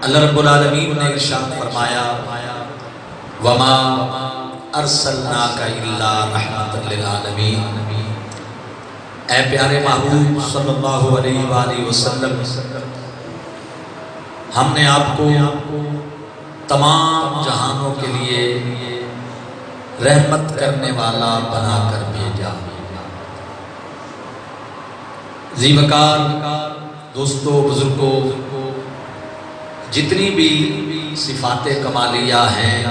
اللہ رب العالمین نے ارشاد فرمایا وما ارسلناک الا رحمۃ للعالمین، اے پیارے محبوب صلی اللہ علیہ وآلہ وسلم، ہم نے آپ کو تمام جہانوں کے لیے رحمت کرنے والا بنا کر بھیجا۔ ذی وقار دوستو، بزرگوں، جتنی بھی صفات کمالیہ ہیں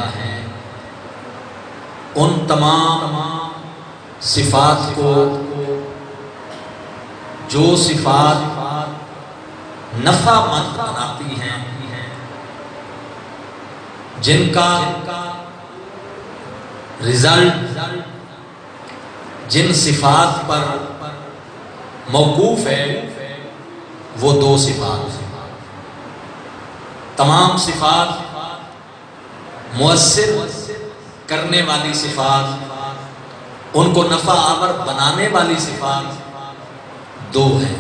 ان تمام صفات کو، جو صفات نفع مند بناتی ہیں، جن کا رزلٹ جن صفات پر موقوف ہے وہ دو صفات۔ تمام صفات مؤثر کرنے والی صفات، ان کو نفع آور بنانے والی صفات دو ہیں۔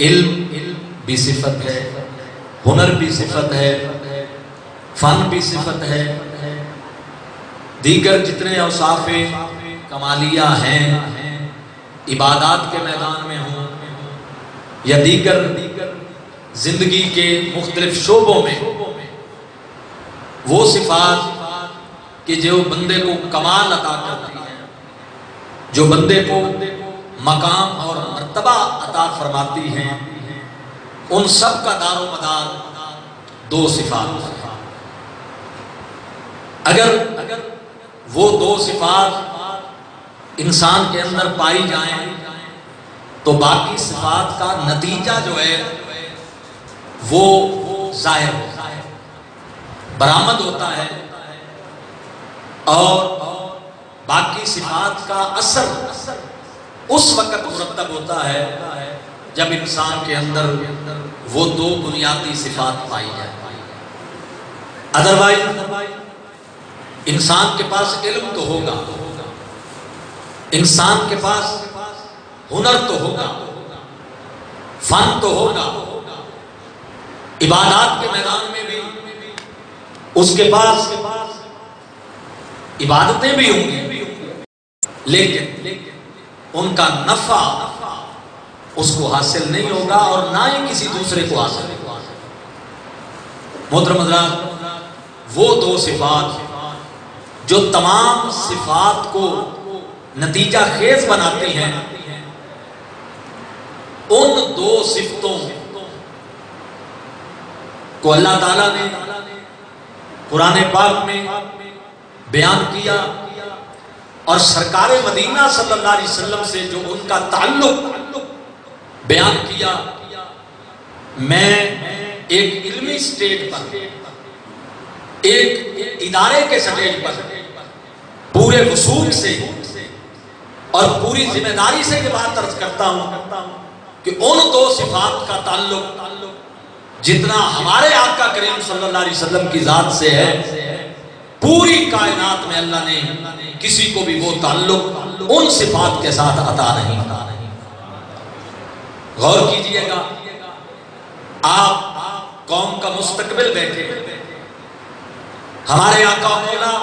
علم بھی صفت ہے، ہنر بھی صفت ہے، فن بھی صفت ہے۔ دیگر جتنے اوصاف کمالیہ ہیں، عبادات کے میدان میں ہوں یا دیگر زندگی کے مختلف شعبوں میں، وہ صفات کہ جو بندے کو کمال عطا کرتی ہیں، جو بندے کو مقام اور مرتبہ عطا فرماتی ہیں، ان سب کا دار و مدار دو صفات ہیں۔ اگر وہ دو صفات انسان کے اندر پائی جائیں تو باقی صفات کا نتیجہ جو ہے وہ ظاہر ہوتا ہے، برآمد ہوتا ہے، اور باقی صفات کا اثر اس وقت مرتب ہوتا ہے جب انسان کے اندر وہ دو بنیادی صفات پائی جائے۔ ادروائز انسان کے پاس علم تو ہوگا، انسان کے پاس ہنر تو ہوگا، فن تو ہوگا، عبادات کے میدان میں بھی اس کے پاس عبادتیں بھی ہوں گی، لیکن ان کا نفع اس کو حاصل نہیں ہوگا اور نہ ہی کسی دوسرے کو حاصل ہوگا۔ محترم حضرات، وہ دو صفات جو تمام صفات کو نتیجہ خیز بناتی ہیں، ان دو صفتوں کو اللہ تعالیٰ نے قرآن پاک میں بیان کیا، اور سرکار مدینہ صلی اللہ علیہ وسلم سے جو ان کا تعلق بیان کیا۔ میں ایک علمی سٹیج پر، ایک ادارے کے سٹیج پر پورے وثوق سے اور پوری ذمہ داری سے یہ بات عرض کرتا ہوں کہ ان دو صفات کا تعلق جتنا ہمارے آقا کریم صلی اللہ علیہ وسلم کی ذات سے ہے، پوری کائنات میں اللہ نے کسی کو بھی وہ تعلق ان صفات کے ساتھ عطا نہیں۔ غور کیجئے گا، آپ قوم کا مستقبل بیٹھے، ہمارے آقا مولا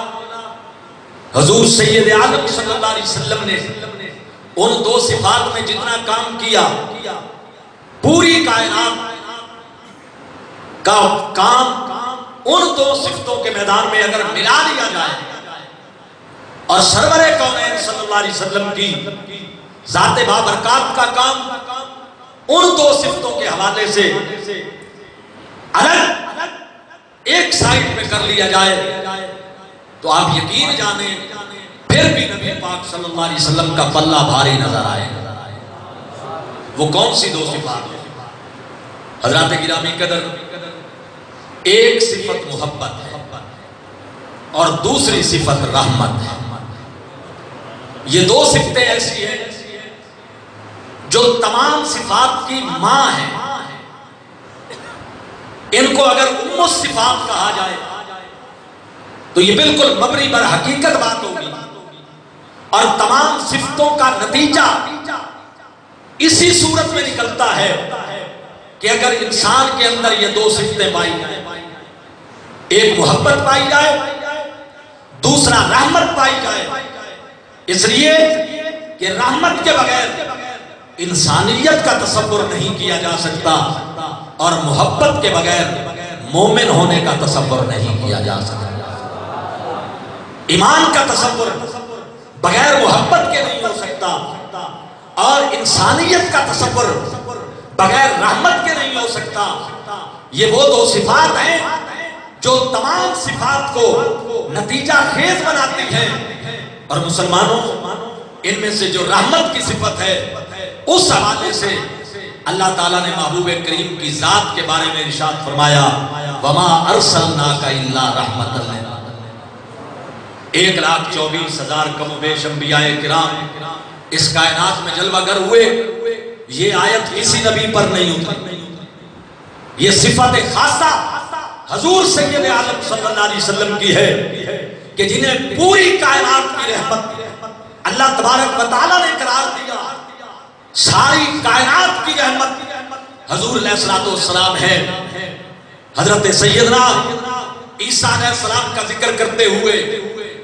حضور سید عالم صلی اللہ علیہ وسلم نے ان دو صفات میں جتنا کام کیا، پوری کائنات کا کام ان دو صفتوں کے میدان میں اگر ملا لیا جائے اور سرور کونین صلی اللہ علیہ وسلم کی ذات بابرکات کا کام ان دو صفتوں کے حوالے سے الگ ایک سائٹ پہ کر لیا جائے تو آپ یقین جانیں پھر بھی نبی پاک صلی اللہ علیہ وسلم کا پلہ بھاری نظر آئے۔ وہ کون سی دو صفات ہیں؟ حضرات گرامی قدر، ایک صفت محبت ہے اور دوسری صفت رحمت ہے۔ یہ دو صفتیں ایسی ہیں جو تمام صفات کی ماں ہیں۔ ان کو اگر ام الصفات کہا جائے تو یہ بالکل مبنی بر حقیقت بات ہوگی، اور تمام صفتوں کا نتیجہ اسی صورت میں نکلتا ہے کہ اگر انسان کے اندر یہ دو صفتیں پائی جائیں، ایک محبت پائی جائے، دوسرا رحمت پائی جائے، اس لیے کہ رحمت کے بغیر انسانیت کا تصور نہیں کیا جا سکتا اور محبت کے بغیر مومن ہونے کا تصور نہیں کیا جا سکتا۔ ایمان کا تصور بغیر محبت کے نہیں ہو سکتا اور انسانیت کا تصور بغیر رحمت کے نہیں ہو سکتا۔ یہ وہ دو صفات ہیں جو تمام صفات کو نتیجہ خیز بناتی ہیں، اور مسلمانوں ان میں سے جو رحمت کی صفت ہے اس حوالے سے اللہ تعالیٰ نے محبوب کریم کی ذات کے بارے میں ارشاد فرمایا وَمَا أَرْسَلْنَاكَ إِلَّا رَحْمَةً لِلْعَالَمِينَ۔ 1,24,000 کم و بیش انبیاء کرام اس کائنات میں جلوہ گر ہوئے، یہ آیت کسی نبی پر نہیں اتری، یہ صفت خاصہ حضور سید عالم صلی اللہ علیہ وسلم کی ہے کہ جنہیں پوری کائنات کی رحمت اللہ تبارک و تعالیٰ نے قرار دیا۔ ساری کائنات کی رحمت حضور علیہ السلام ہے۔ حضرت سیدنا عیسیٰ علیہ السلام کا ذکر کرتے ہوئے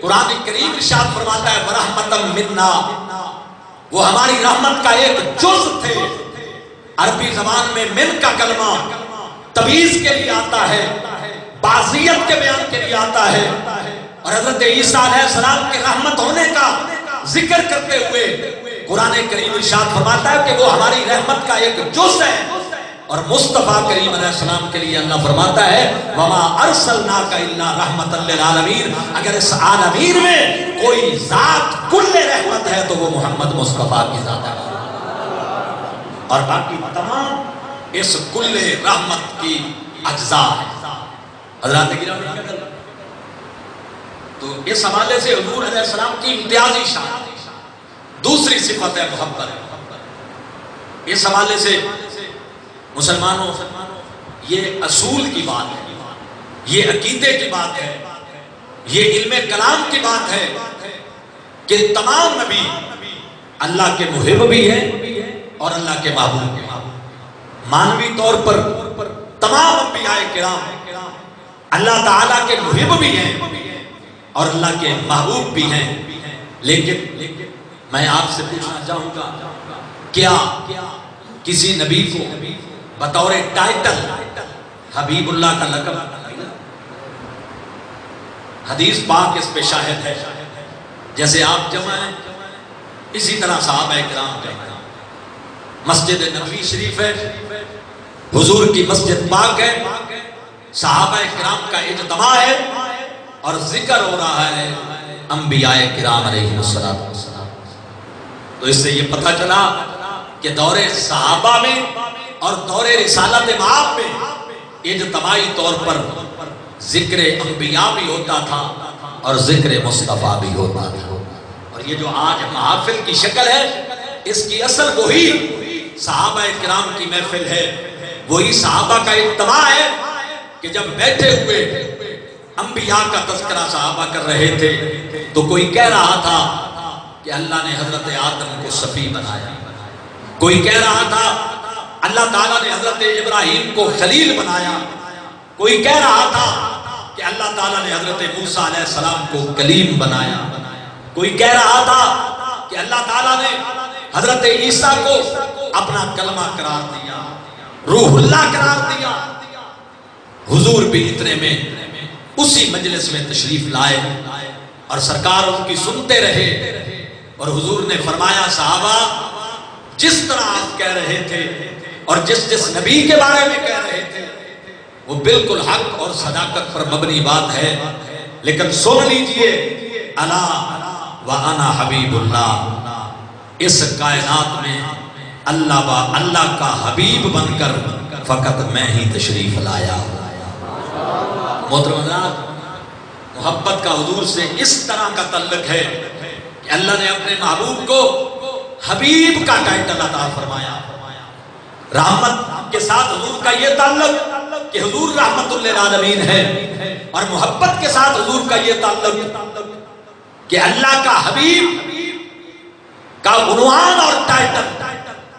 قرآن کریم ارشاد فرماتا ہے وَرَحْمَةً مِنَّا، وہ ہماری رحمت کا ایک جز تھے۔ عربی زبان میں من کا کلمہ تمیز کے لیے آتا ہے، بعضیت کے بیان کے لیے آتا ہے، اور حضرت عیسیٰ علیہ السلام کے رحمت ہونے کا ذکر کرتے ہوئے قرآن کریم ارشاد فرماتا ہے کہ وہ ہماری رحمت کا ایک جز ہے۔ اور مصطفیٰ کریم علیہ السلام کے لیے اللہ فرماتا ہے وَمَا أَرْسَلْنَاكَ إِلَّا رَحْمَةً لِلْعَالَمِينَ۔ اگر اس عالمین میں کوئی ذات کل رحمت ہے تو وہ محمد مصطفیٰ کی ذات ہے، اور باقی تمام اس کل رحمت کی اجزاء ہے۔ حضرات گرامی، تو اس حوالے سے حضور علیہ السلام کی امتیازی شان دوسری صفت ہے محبت۔ اس حوالے سے مسلمانوں یہ اصول کی بات ہے، یہ عقیدے کی بات ہے، یہ علم کلام کی بات ہے کہ تمام نبی اللہ کے محب بھی ہیں اور اللہ کے محبوب بھی ہیں۔ مانوی طور پر تمام انبیاء کرام اللہ تعالیٰ کے محب بھی ہیں اور اللہ کے محبوب بھی ہیں، لیکن میں آپ سے پوچھنا چاہوں گا کیا کسی نبی کو بطور ٹائٹل حبیب اللہ کا لقب؟ حدیث پاک اس پہ شاہد ہے، جیسے آپ جمع ہیں اسی طرح صحابہ کرام جمع ہیں۔ مسجد نبوی شریف ہے، حضور کی مسجد پاک ہے، صحابہ کرام کا اجتماع ہے اور ذکر ہو رہا ہے انبیاء کرام علیہ السلام۔ تو اس سے یہ پتہ چلا کہ دور صحابہ میں اور دور رسالت مآب میں اجتماعی طور پر ذکر انبیاء بھی ہوتا تھا اور ذکر مصطفیٰ بھی ہوتا تھا، اور یہ جو آج محافل کی شکل ہے اس کی اصل وہی صحابہ کرام کی محفل ہے، وہی صحابہ کا اجتماع ہے کہ جب بیٹھے ہوئے انبیاء کا تذکرہ صحابہ کر رہے تھے تو کوئی کہہ رہا تھا کہ اللہ نے حضرت آدم کو صفی بنایا، کوئی کہہ رہا تھا اللہ تعالیٰ نے حضرت ابراہیم کو خلیل بنایا، کوئی کہہ رہا تھا کہ اللہ تعالیٰ نے حضرت موسیٰ علیہ السلام کو کلیم بنایا، کوئی کہہ رہا تھا کہ اللہ تعالیٰ نے حضرت عیسیٰ کو اپنا کلمہ قرار دیا، روح اللہ قرار دیا۔ حضور بھی اتنے میں اسی مجلس میں تشریف لائے اور سرکار ان کی سنتے رہے، اور حضور نے فرمایا صحابہ جس طرح آپ کہہ رہے تھے اور جس نبی کے بارے میں کہہ رہے تھے وہ بالکل حق اور صداقت پر مبنی بات ہے، لیکن سن لیجئے الا وانا حبیب اللہ، اس کائنات میں اللہ کا حبیب بن کر فقط میں ہی تشریف لایا۔ محترم حضرات، محبت کا حضور سے اس طرح کا تعلق ہے کہ اللہ نے اپنے محبوب کو حبیب کا ٹائٹل عطا فرمایا۔ رحمت کے ساتھ حضور کا یہ تعلق کہ حضور رحمت للعالمین ہے، اور محبت کے ساتھ حضور کا یہ تعلق کہ اللہ کا حبیب کا عنوان اور ٹائٹل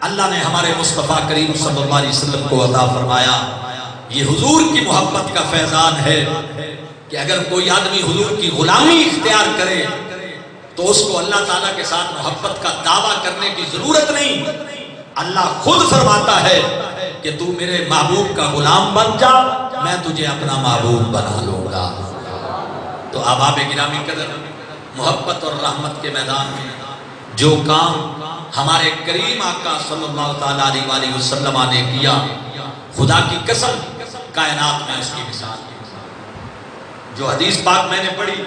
اللہ نے ہمارے مصطفیٰ کریم صلی اللہ علیہ وسلم کو عطا فرمایا. یہ حضور کی محبت کا فیضان ہے کہ اگر کوئی آدمی حضور کی غلامی اختیار کرے تو اس کو اللہ تعالیٰ کے ساتھ محبت کا دعویٰ کرنے کی ضرورت نہیں. اللہ خود فرماتا ہے کہ تو میرے محبوب کا غلام بن جا، میں تجھے اپنا محبوب بنا لوں گا. تو احباب گرامی قدر، محبت اور رحمت کے میدان میں جو کام ہمارے کریم آقا صلی اللہ تعالیٰ علیہ وسلم نے کیا، خدا کی قسم کائنات میں اس کی مثال ہے. جو حدیث پاک میں نے پڑھی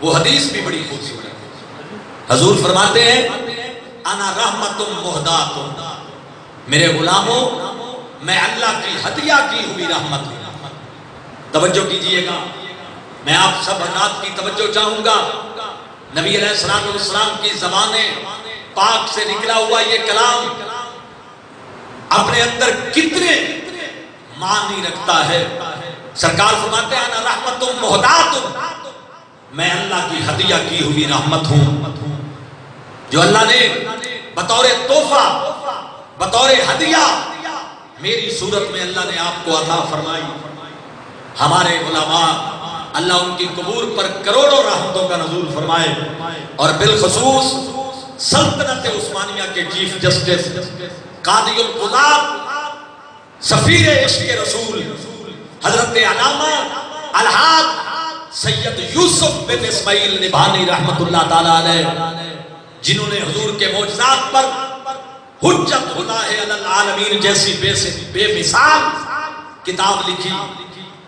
وہ حدیث بھی بڑی خوبصورت ہے. حضور فرماتے ہیں انا رحمت مہدات، میرے غلاموں میں اللہ کی ہدیہ کی ہوئی رحمت ہوں. توجہ کیجئے گا، میں آپ سب حضرات کی توجہ چاہوں گا. نبی علیہ السلام کی زبان پاک سے نکلا ہوا یہ کلام اپنے اندر کتنے معنی رکھتا ہے. سرکار فرماتے ہیں انا رحمت مہدات، میں اللہ کی ہدیہ کی ہوئی رحمت ہوں جو اللہ نے بطور تحفہ، بطور ہدیہ میری صورت میں اللہ نے آپ کو عطا فرمائی. ہمارے علماء اللہ ان کی قبور پر کروڑوں رحمتوں کا نزول فرمائے، اور بالخصوص سلطنت عثمانیہ کے چیف جسٹس قاضی القضات سفیر عشق رسول حضرت علامہ الحاج سید یوسف بن اسماعیل نبھانی رحمت اللہ تعالی علیہ، جنہوں نے حضور کے معجزات پر حجت خدا ہے علی العالمین جیسی بے مثال کتاب لکھی،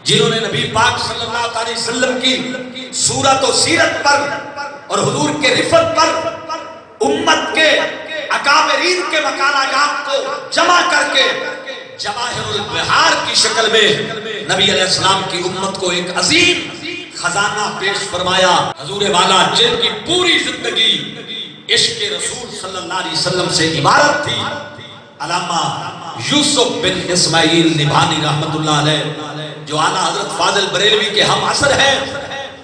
جنہوں نے نبی پاک صلی اللہ علیہ وسلم کی صورت و سیرت پر اور حضور کے رفت پر امت کے اکابرین کے مقالات کو جمع کر کے جواہر البحار کی شکل میں نبی علیہ السلام کی امت کو ایک عظیم خزانہ پیش فرمایا. حضور والا جن کی پوری زندگی عشق رسول صلی اللہ علیہ وسلم سے عبارت تھی، علامہ یوسف بن اسماعیل نبھانی رحمت اللہ علیہ، جو اعلیٰ حضرت فاضل بریلوی کے ہم عصر ہیں،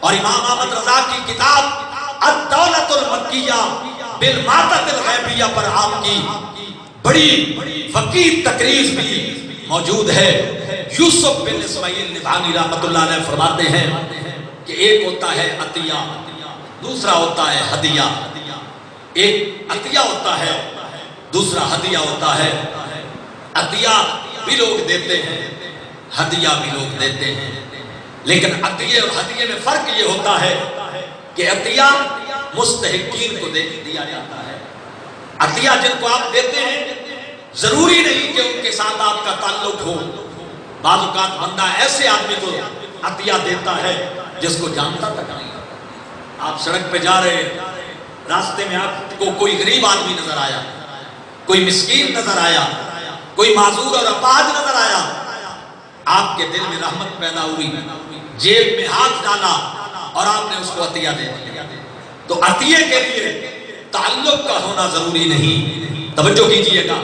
اور امام احمد رضا کی کتاب الدولت المکیہ بالماتت الغیبیہ پر آپ کی بڑی فقیر تقریر بھی موجود ہے. یوسف بن اسماعیل نبھانی رحمت اللہ علیہ فرماتے ہیں کہ ایک ہوتا ہے عطیہ، دوسرا ہوتا ہے ہدیہ. ایک عطیہ ہوتا ہے، دوسرا ہدیہ ہوتا ہے. عطیہ بھی لوگ دیتے ہیں، ہدیہ بھی لوگ دیتے ہیں، لیکن عطیہ اور ہدیہ میں فرق یہ ہوتا ہے کہ عطیہ مستحقین کو دیا جاتا ہے. عطیہ جن کو آپ دیتے ہیں ضروری نہیں کہ ان کے ساتھ آپ کا تعلق ہو. بعض اوقات بندہ ایسے آدمی کو عطیہ دیتا ہے جس کو جانتا تک نہیں. آپ سڑک پہ جا رہے، راستے میں آپ کو کوئی غریب آدمی نظر آیا، کوئی مسکین نظر آیا، کوئی معذور اور اپاہج نظر آیا، آپ کے دل میں رحمت پیدا ہوئی، جیب میں ہاتھ ڈالا اور آپ نے اس کو عطیہ دے دیا. تو عطیے کے لیے تعلق کا ہونا ضروری نہیں. توجہ کیجئے گا،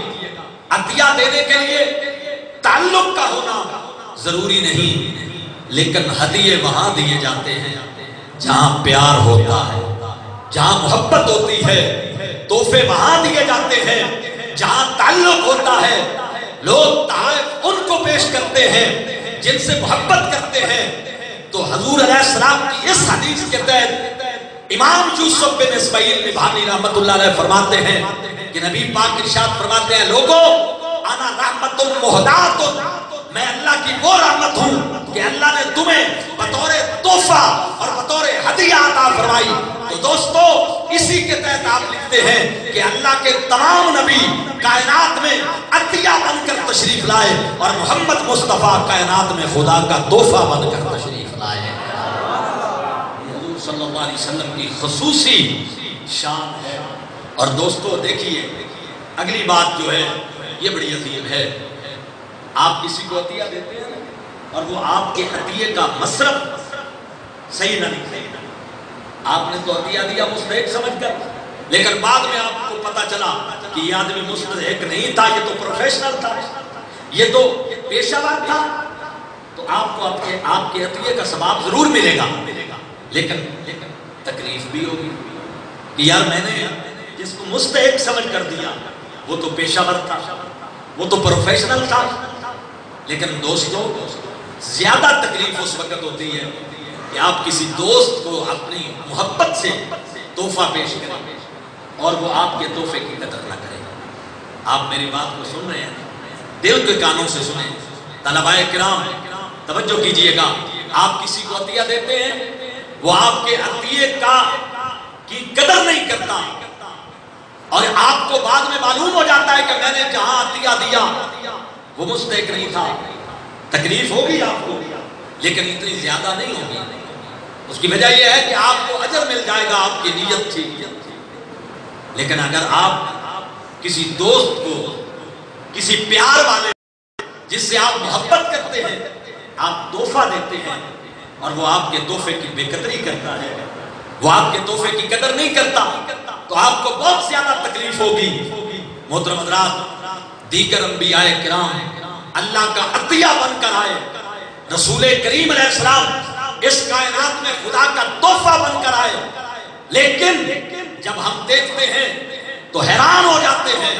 عطیہ دینے کے لیے تعلق کا ہونا ضروری نہیں، لیکن ہدیے وہاں دیے جاتے ہیں جہاں پیار ہوتا ہے، جہاں محبت ہوتی ہے. تحفے وہاں دیے جاتے ہیں جہاں تعلق ہوتا ہے. لوگ تحائف ان کو پیش کرتے ہیں جن سے محبت کرتے ہیں. تو حضور علیہ السلام کی اس حدیث کے تحت امام یوسف بن اسماعیل نبھانی رحمت اللہ علیہ فرماتے ہیں کہ نبی پاک ارشاد فرماتے ہیں لوگو انا رحمت مہدات، میں اللہ کی وہ رحمت ہوں کہ اللہ نے تمہیں بطور تحفہ اور بطور ہدیہ عطا فرمائی. تو دوستو اسی کے تحت آپ لکھتے ہیں کہ اللہ کے تمام نبی کائنات میں عطیہ بن کر تشریف لائے اور محمد مصطفیٰ کائنات میں خدا کا تحفہ بن کر تشریف لائے. حضور صلی اللہ علیہ وسلم کی خصوصی شان ہے. اور دوستو دیکھیے اگلی بات جو ہے یہ بڑی عظیم ہے. آپ کسی کو عطیہ دیتے ہیں اور وہ آپ کے عطیے کا مصرف صحیح نہ نکلے. آپ نے تو عطیہ دیا مستحق سمجھ کر، لیکن بعد میں آپ کو پتا چلا کہ یہ آدمی مستحق نہیں تھا، یہ تو پروفیشنل تھا، یہ تو پیشہ ور تھا. تو آپ کو آپ کے عطیے کا ثواب ضرور ملے گا، لیکن تکلیف بھی ہوگی کہ یار میں نے جس کو مستحق سمجھ کر دیا وہ تو پیشہ ور تھا، وہ تو پروفیشنل تھا. لیکن دوستوں زیادہ تکلیف اس وقت ہوتی ہے کہ آپ کسی دوست کو اپنی محبت سے تحفہ پیش کریں اور وہ آپ کے تحفے کی قدر نہ کرے. آپ میری بات کو سن رہے ہیں؟ دل کے کانوں سے سنیں. طلباء کرام توجہ کیجئے گا. آپ کسی کو عطیہ دیتے ہیں، وہ آپ کے عطیے کی قدر نہیں کرتا، اور آپ کو بعد میں معلوم ہو جاتا ہے کہ میں نے جہاں عطیہ دیا وہ مستحق نہیں تھا. تکلیف ہوگی آپ کو، لیکن اتنی زیادہ نہیں ہوگی. اس کی وجہ یہ ہے کہ آپ کو اجر مل جائے گا، آپ کی نیت تھی. لیکن اگر آپ کسی دوست کو، کسی پیار والے جس سے آپ محبت کرتے ہیں، آپ تحفہ دیتے ہیں اور وہ آپ کے تحفے کی بے قدری کرتا ہے، وہ آپ کے تحفے کی قدر نہیں کرتا، تو آپ کو بہت زیادہ تکلیف ہوگی. محترم حضرات، دیگر انبیاء کرام اللہ کا عطیہ بن کر آئے، رسول کریم علیہ السلام اس کائنات میں خدا کا تحفہ بن کر آئے. لیکن جب ہم دیکھتے ہیں تو حیران ہو جاتے ہیں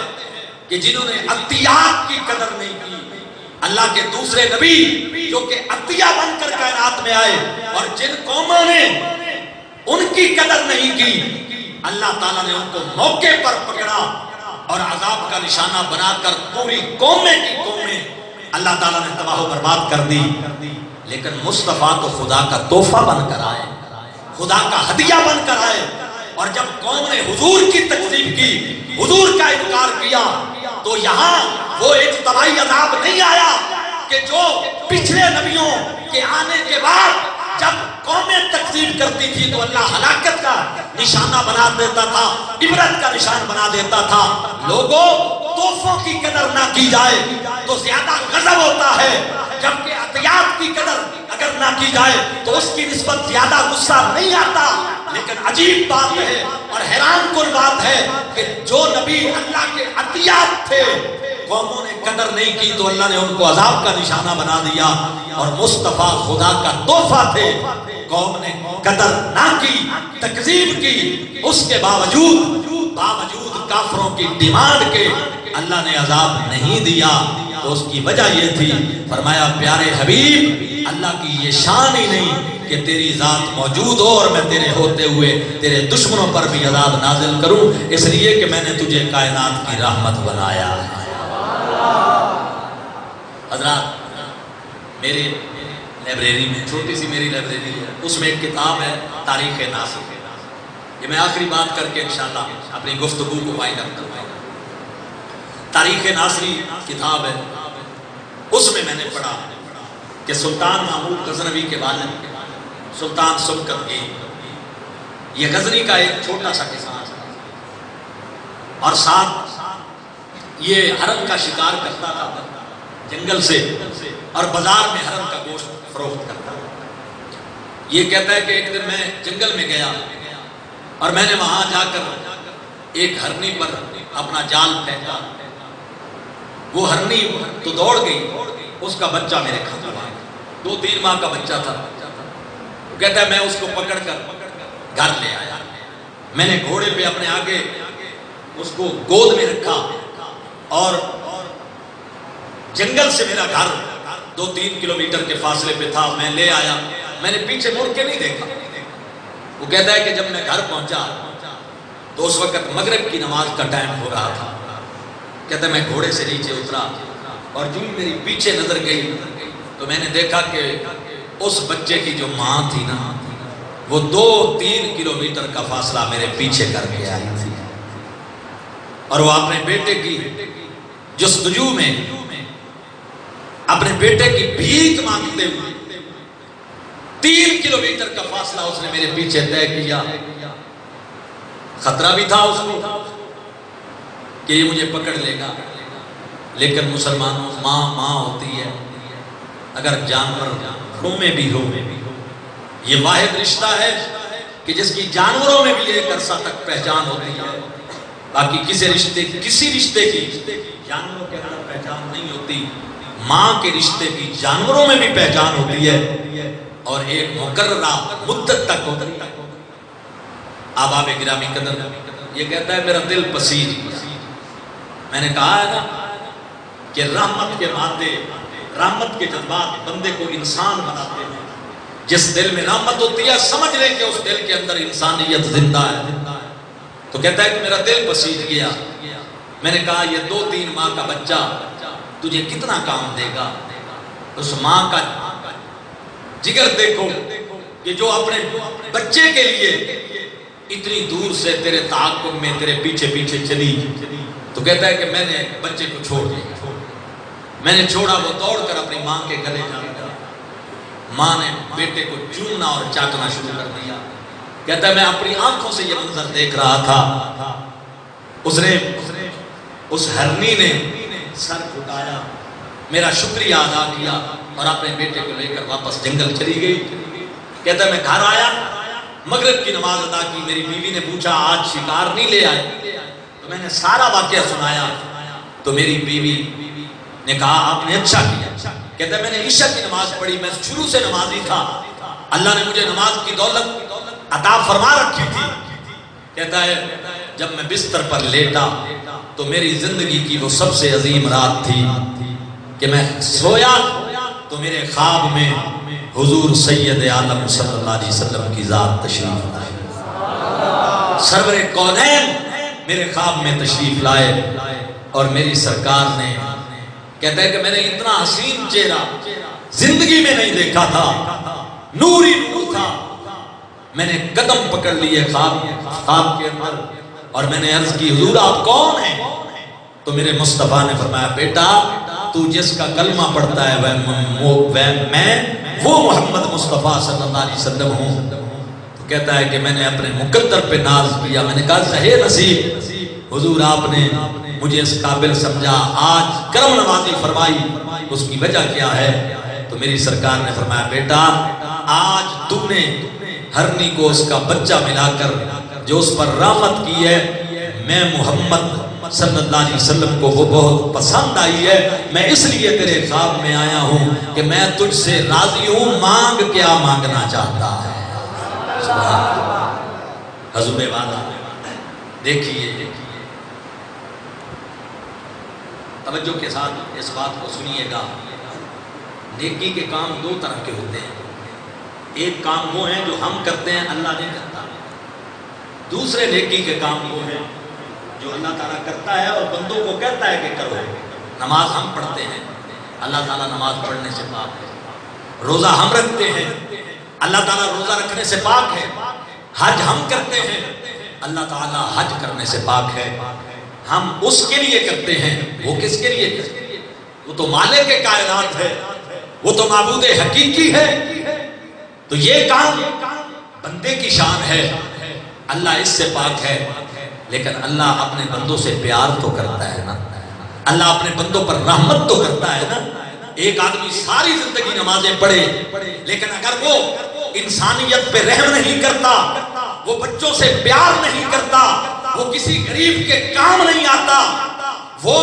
کہ جنہوں نے عطیات کی قدر نہیں کی، اللہ کے دوسرے نبی جو کہ عطیہ بن کر کائنات میں آئے، اور جن قوموں نے ان کی قدر نہیں کی، اللہ تعالیٰ نے ان کو موقع پر پکڑا اور عذاب کا نشانہ بنا کر پوری قومیں کی قومیں اللہ تعالیٰ نے تباہ و برباد کر دی. لیکن مصطفیٰ تو خدا کا تحفہ بن کر آئے، خدا کا ہدیہ بن کر آئے. اور جب قوم نے حضور کی تکذیب کی، حضور کا انکار کیا، تو یہاں وہ ایک طبعی عذاب نہیں آیا کہ جو پچھلے نبیوں کے آنے کے بعد جب قومیں تکذیب کرتی تھی تو اللہ ہلاکت کا نشانہ بنا دیتا تھا، عبرت کا نشان بنا دیتا تھا. لوگوں، تحفوں کی قدر نہ کی جائے تو زیادہ غضب ہوتا ہے، جبکہ عطیات کی قدر اگر نہ کی جائے تو اس کی نسبت زیادہ غصہ نہیں آتا. لیکن عجیب بات ہے اور حیران کن بات ہے کہ جو نبی اللہ کے عطیات تھے، قوموں نے قدر نہیں کی تو اللہ نے ان کو عذاب کا نشانہ بنا دیا. اور مصطفیٰ خدا کا تحفہ تھے، قوم نے قدر نہ کی، تکذیب کی، اس کے باوجود کافروں کی ڈیمانڈ کے اللہ نے عذاب نہیں دیا. تو اس کی وجہ یہ تھی، فرمایا پیارے حبیب، اللہ کی یہ شان ہی نہیں کہ تیری ذات موجود ہو اور میں تیرے ہوتے ہوئے تیرے دشمنوں پر بھی عذاب نازل کروں، اس لیے کہ میں نے تجھے کائنات کی رحمت بنایا. حضرات، میری لائبریری میں، چھوٹی سی میری لائبریری ہے، اس میں ایک کتاب ہے تاریخ ناصری. یہ میں آخری بات کر کے انشاءاللہ اپنی گفتگو کو وائنڈ اپ کروں گا. تاریخ ناصری کتاب ہے، اس میں میں نے پڑھا کہ سلطان محمود غزنوی کے والد سلطان سبکت یہ غزنی کا ایک چھوٹا سا کسان اور ساتھ یہ حرم کا شکار کرتا تھا جنگل سے، اور بازار میں حرم کا گوشت فروخت کرتا. یہ کہتا ہے کہ ایک دن میں جنگل میں گیا اور میں نے وہاں جا کر ایک ہرنی پر اپنا جال پھینکا. وہ ہرنی تو دوڑ گئی، اس کا بچہ میرے کھانے آ گیا، 2-3 ماہ کا بچہ تھا. وہ کہتا ہے میں اس کو پکڑ کر گھر لے آیا. میں نے گھوڑے پہ اپنے آگے اس کو گود میں رکھا اور جنگل سے میرا گھر 2-3 کلومیٹر کے فاصلے پہ تھا. میں لے آیا، میں نے پیچھے مڑ کے نہیں دیکھا. وہ کہتا ہے کہ جب میں گھر پہنچا تو اس وقت مغرب کی نماز کا ٹائم ہو رہا تھا. کہتا ہے میں گھوڑے سے نیچے اترا اور جو میری پیچھے نظر گئی تو میں نے دیکھا کہ اس بچے کی جو ماں تھی نا، وہ 2-3 کلومیٹر کا فاصلہ میرے پیچھے کر کے آئی تھی، اور وہ اپنے بیٹے کی جستجو میں اپنے بیٹے کی بھیک مانگتے ہوئے 3 کلومیٹر کا فاصلہ اس نے میرے پیچھے طے کیا. خطرہ بھی تھا اس کو کہ یہ مجھے پکڑ لے گا، لیکن مسلمانوں ماں ہوتی ہے، اگر جانور گھروں میں بھی ہو، یہ واحد رشتہ ہے کہ جس کی جانوروں میں بھی ایک عرصہ تک پہچان ہوتی ہے. باقی کسی رشتے کی جانوروں کے اندر پہچان نہیں ہوتی. ماں کے رشتے کی جانوروں میں بھی پہچان ہوتی ہے اور ایک مقررہ مدت تک ہوتی ہے. آباب گرامی قدر یہ کہتا ہے میرا دل پسیج گیا میں نے کہا ہے نا کہ رحمت کے مادے، رحمت کے جذبات بندے کو انسان بناتے ہیں۔ جس دل میں رحمت ہوتی ہے سمجھ لیں کہ اس دل کے اندر انسانیت زندہ ہے۔ تو کہتا ہے کہ میرا دل بسیج گیا۔ میں نے کہا یہ 2-3 ماہ کا بچہ تجھے کتنا کام دے گا؟ اس ماں کا جگر دیکھو کہ جو اپنے بچے کے لیے اتنی دور سے تیرے تعاقب میں تیرے پیچھے پیچھے چلی۔ تو کہتا ہے کہ میں نے بچے کو چھوڑ دیا، میں نے چھوڑا، وہ دوڑ کر اپنی ماں کے گلے جا لگا۔ ماں نے بیٹے کو چومنا اور چاٹنا شروع کر دیا۔ کہتا ہے میں اپنی آنکھوں سے یہ منظر دیکھ رہا تھا۔ اس ہرنی نے سر جھکایا، میرا شکریہ ادا کیا اور اپنے بیٹے کو لے کر واپس جنگل چلی گئی۔ کہتا ہے میں گھر آیا، مغرب کی نماز ادا کی، میری بیوی نے پوچھا آج شکار نہیں لے آئے؟ تو میں نے سارا واقعہ سنایا۔ تو میری بیوی نے کہا آپ نے اچھا کیا۔ کہتا ہے میں نے عشاء کی نماز پڑھی، میں شروع سے نمازی تھا، اللہ نے مجھے نماز کی دولت عطا فرما رکھی تھی۔ کہتا ہے جب میں بستر پر لیٹا تو میری زندگی کی وہ سب سے عظیم رات تھی کہ میں سویا تو میرے خواب میں حضور سید عالم صلی اللہ علیہ وسلم کی ذات تشریف لائے، سرور کونین میرے خواب میں تشریف لائے اور میری سرکار نے، کہتا ہے کہ میں نے اتنا حسین چہرہ زندگی میں نہیں دیکھا تھا، نور ہی نور تھا۔ میں نے قدم پکڑ لیے خواب کے اندر اور میں نے عرض کی حضور آپ کون ہیں؟ تو میرے مصطفیٰ نے فرمایا بیٹا تو جس کا کلمہ پڑھتا ہے میں وہ محمد مصطفیٰ صلی اللہ علیہ وسلم ہوں۔ تو کہتا ہے کہ میں نے اپنے مقدر پہ ناز کیا، میں نے کہا زہے نصیب حضور آپ نے مجھے اس قابل سمجھا، آج کرم نوازی فرمائی، اس کی وجہ کیا ہے؟ تو میری سرکار نے فرمایا بیٹا آج تم نے ہرنی کو اس کا بچہ ملا کر جو اس پر رحمت کی ہے، میں محمد صلی اللہ علیہ وسلم کو وہ بہت پسند آئی ہے، میں اس لیے تیرے خواب میں آیا ہوں کہ میں تجھ سے راضی ہوں، مانگ کیا مانگنا چاہتا ہے؟ حضور والا دیکھیے، توجہ کے ساتھ اس بات کو سنیے گا، نیکی کے کام 2 طرح کے ہوتے ہیں۔ ایک کام وہ ہیں جو ہم کرتے ہیں اللہ نہیں کرتا، دوسرے نیکی کے کام وہ ہیں جو اللہ تعالیٰ کرتا ہے اور بندوں کو کہتا ہے کہ کرو۔ نماز ہم پڑھتے ہیں، اللہ تعالیٰ نماز پڑھنے سے پاک ہے۔ روزہ ہم رکھتے ہیں، اللہ تعالیٰ روزہ رکھنے سے پاک ہے۔ حج ہم کرتے ہیں، اللہ تعالیٰ حج کرنے سے پاک ہے۔ ہم اس کے لیے کرتے ہیں، وہ کس کے لیے کرتے ہیں؟ وہ تو مالک کے کائنات ہے، وہ تو معبود حقیقی ہے۔ تو یہ کام بندے کی شان ہے، اللہ اس سے پاک ہے، لیکن اللہ اپنے بندوں سے پیار تو کرتا ہے نا، اللہ اپنے بندوں پر رحمت تو کرتا ہے نا۔ ایک آدمی ساری زندگی نمازیں پڑھے لیکن اگر وہ انسانیت پہ رحم نہیں کرتا، وہ بچوں سے پیار نہیں کرتا، وہ کسی غریب کے کام نہیں آتا، وہ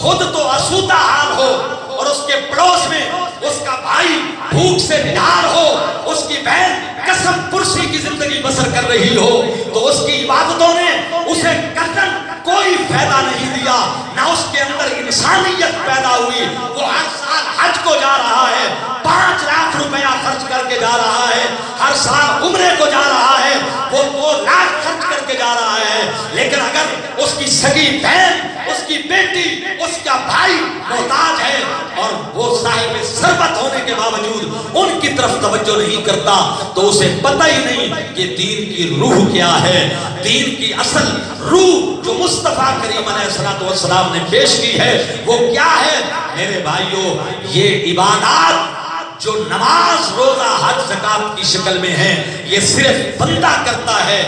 خود تو آسودہ حال ہو اور اس کے پڑوس میں اس کا بھائی بھوک سے نڈار ہو، اس کی بہن قسم پرسی کی زندگی بسر کر رہی ہو، تو اس کی عبادتوں نے اسے قطعاً کوئی فائدہ نہیں دیا، نہ اس کے اندر انسانیت پیدا ہوئی۔ وہ ہر سال حج کو جا رہا ہے، 5 لاکھ روپیہ خرچ کر کے جا رہا ہے، ہر سال عمرے کو جا رہا ہے، وہ 2 لاکھ خرچ کر کے جا رہا ہے، لیکن اگر اس کی سگی بہن، اس کی بیٹی، اس کا بھائی محتاج ہے اور وہ صاحب ثروت ہونے کے باوجود ان کی طرف توجہ نہیں کرتا تو اسے پتہ ہی نہیں کہ دین کی روح کیا ہے۔ دین کی اصل روح جو مصطفیٰ کریم علیہ السلام نے پیش کی ہے وہ کیا ہے؟ میرے بھائیوں، یہ عبادات جو نماز، روزہ، حج، زکات کی شکل میں ہیں، یہ صرف بندہ کرتا ہے،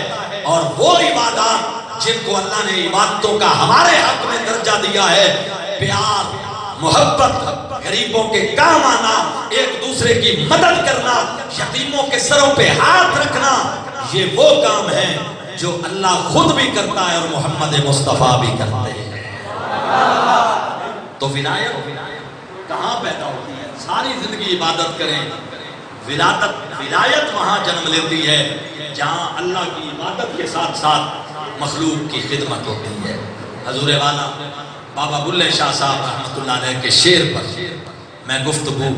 اور وہ عبادات جن کو اللہ نے عبادتوں کا ہمارے حق میں درجہ دیا ہے، پیار، محبت، غریبوں کے کام آنا، ایک دوسرے کی مدد کرنا، یتیموں کے سروں پہ ہاتھ رکھنا، یہ وہ کام ہے جو اللہ خود بھی کرتا ہے اور محمد مصطفیٰ بھی کرتے ہیں۔ تو ولایت کہاں پیدا ہوتی ہے؟ ساری زندگی عبادت کریں، ولایت وہاں جنم لیتی ہے جہاں اللہ کی عبادت کے ساتھ ساتھ مخلوق کی خدمت ہوتی ہے۔ حضور والا بابا بلے شاہ صاحب رحمۃ اللہ علیہ کے شعر پر میں گفتگو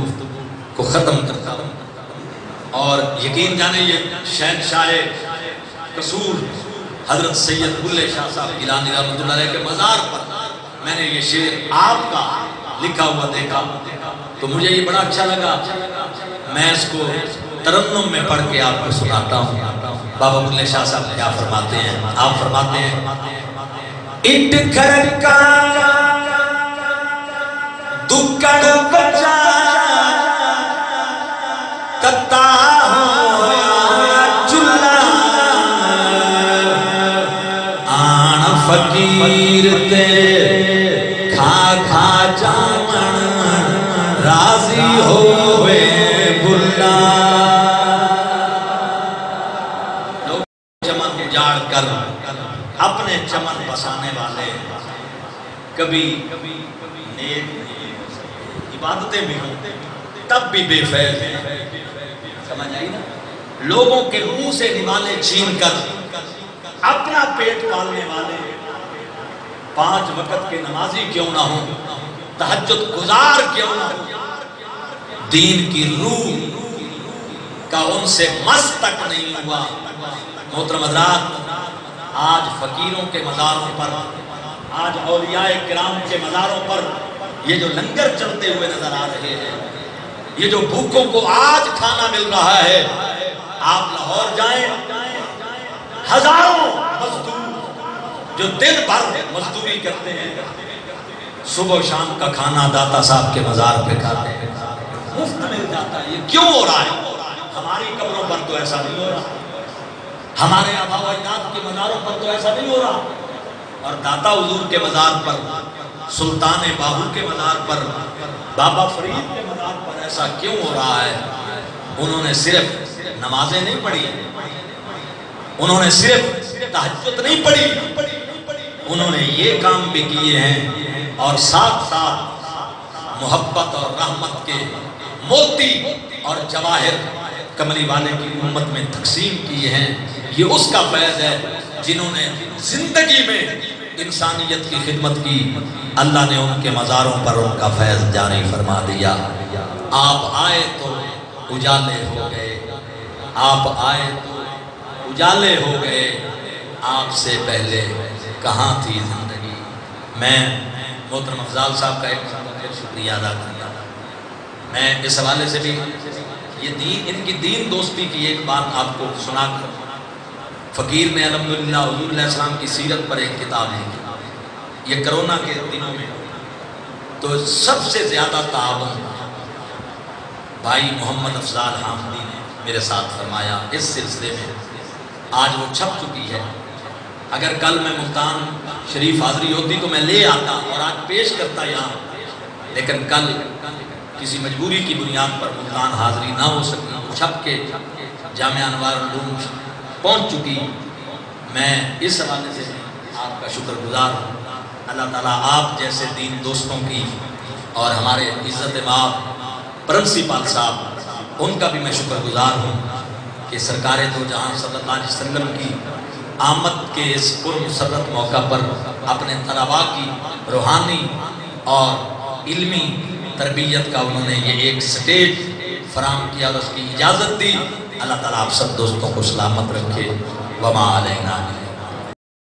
کو ختم کرتا ہوں، اور یقین جانے یہ شہنشاہ قصور حضرت سید بلے شاہ صاحب گیلانی رحمۃ اللہ علیہ کے مزار پر میں نے یہ شعر آپ کا لکھا ہوا دیکھا تو مجھے یہ بڑا اچھا لگا، میں اس کو ترنم میں پڑھ کے آپ کو سناتا ہوں۔ بابا بلے شاہ صاحب کیا فرماتے ہیں؟ آپ فرماتے ہیں اٹ کھڑکا دکڑ بچا کتا ہویا چلا آن فقیر تے کھا کھا جامن راضی ہوئے بلا۔ لوگ چمن اجاڑ کر اپنے چمن بسانے والے کبھی نیک عبادتیں بھی ہوں تب بھی بے فیض ہیں، سمجھ آئی نا؟ لوگوں کے منہ سے نوالے چھین کر اپنا پیٹ پالنے والے 5 وقت کے نمازی کیوں نہ ہوں، تہجد گزار کیوں نہ ہوں، دین کی روح کا ان سے مس تک نہیں ہوا۔ محترم حضرات، آج فقیروں کے مزاروں پر، آج اولیاء کرام کے مزاروں پر یہ جو لنگر چلتے ہوئے نظر آ رہے ہیں، یہ جو بھوکوں کو آج کھانا مل رہا ہے، آپ لاہور جائیں، ہزاروں مزدور جو دن بھر مزدوری کرتے ہیں، صبح و شام کا کھانا داتا صاحب کے مزار پہ کھاتے ہیں، مفت مل جاتا ہے۔ یہ کیوں ہو رہا ہے؟ ہماری قبروں پر تو ایسا نہیں ہو رہا، ہمارے آبا و اجداد کے مزاروں پر تو ایسا نہیں ہو رہا، اور داتا حضور کے مزار پر، سلطان باہو کے مزار پر، بابا فرید کے مزار پر ایسا کیوں ہو رہا ہے؟ انہوں نے صرف نمازیں نہیں پڑھی، انہوں نے صرف تہجد نہیں پڑھی، انہوں نے یہ کام بھی کیے ہیں، اور ساتھ ساتھ محبت اور رحمت کے موتی اور جواہر کملی والے کی امت میں تقسیم کیے ہیں۔ یہ اس کا فیض ہے جنہوں نے زندگی میں انسانیت کی خدمت کی، اللہ نے ان کے مزاروں پر ان کا فیض جاری فرما دیا۔ آپ آئے تو اجالے ہو گئے، آپ آئے تو اجالے ہو گئے، آپ سے پہلے کہاں تھی زندگی۔ میں محترم افضال صاحب کا ایک شکریہ ادا کرتا ہوں۔ میں اس حوالے سے بھی یہ ان کی دین دوستی کی ایک بات آپ کو سنا کر، فقیر نے الحمدللہ حضور علیہ السلام کی سیرت پر ایک کتاب لکھی، یہ کرونا کے دنوں میں تو سب سے زیادہ تعاون بھائی محمد افضال حامدی نے میرے ساتھ فرمایا اس سلسلے میں۔ آج وہ چھپ چکی ہے، اگر کل میں ملتان شریف حاضری ہوتی تو میں لے آتا اور آج پیش کرتا یہاں، لیکن کل کسی مجبوری کی بنیاد پر ملتان حاضری نہ ہو سکی، چھپ کے جامعہ انوار العلوم پہنچ چکی۔ میں اس حوالے سے آپ کا شکر گزار ہوں۔ اللہ تعالیٰ آپ جیسے دین دوستوں کی اور ہمارے عزت مآب پرنسپل صاحب، ان کا بھی میں شکر گزار ہوں کہ سرکار دو جہاں صلی اللہ علیہ وسلم کی آمد کے اس پرمسرت موقع پر اپنے طلباء کی روحانی اور علمی تربیت کا انہوں نے یہ ایک سٹیج فراہم کیا اور اس کی اجازت دی۔ اللہ تعالیٰ آپ سب دوستوں کو سلامت رکھے۔ وما علینا